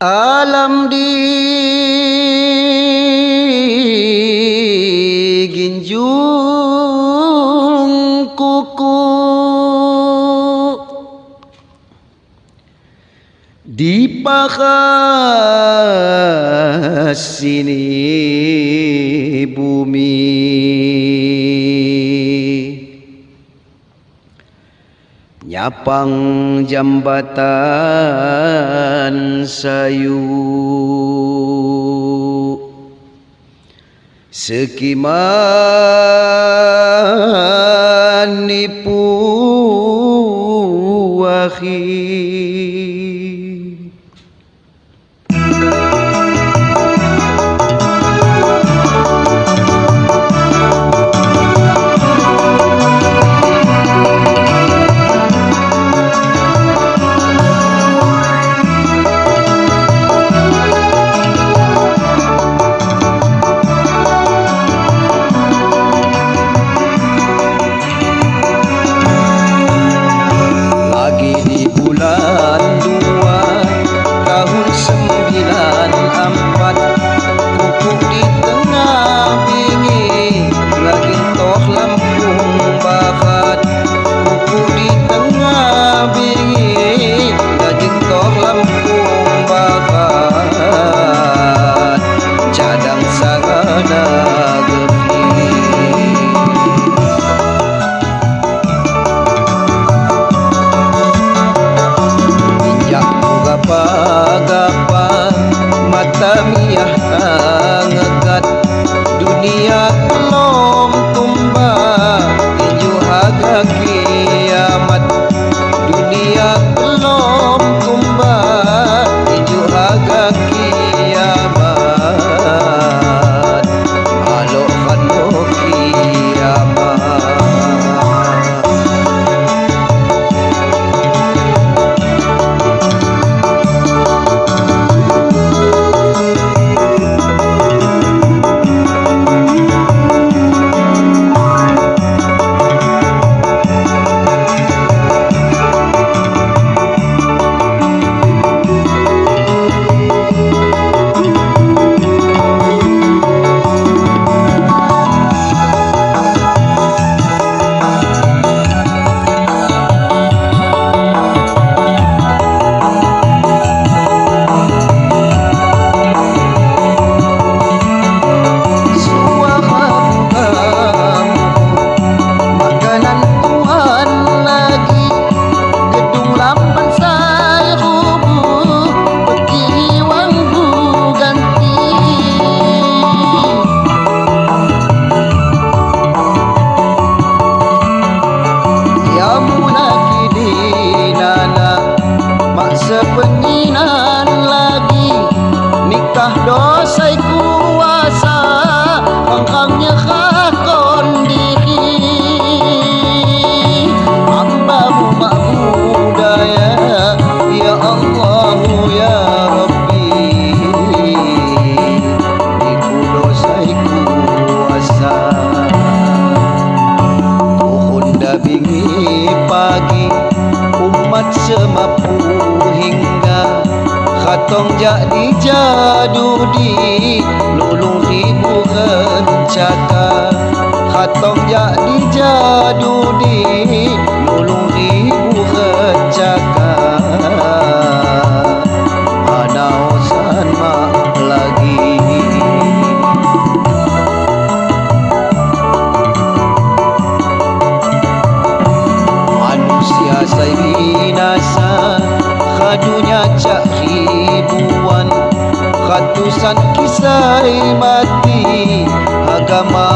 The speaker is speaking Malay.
alam di ginjung kuku di paha sini bumi nyapang jambatan sayu sekiman nipu akhir. Dunia belum tumbang tinju harga kiamat. Dunia belum tumbang tinju harga kiamat. Alokkan kiamat. Sepenginan lagi nikah dosai kuasa pangkamnya kakon diri hambamu ma'budaya ya Allah ya Rabbi iku dosai kuasa tuhun dabingi pagi umat semapu hingga khatong jadi jadu di lulung ribu rencaka. Khatong jadi jadu di lulung ribu rencaka. Anaosan mak lagi manusia say binasa kadunya cak ribuan ratusan kisah mati agama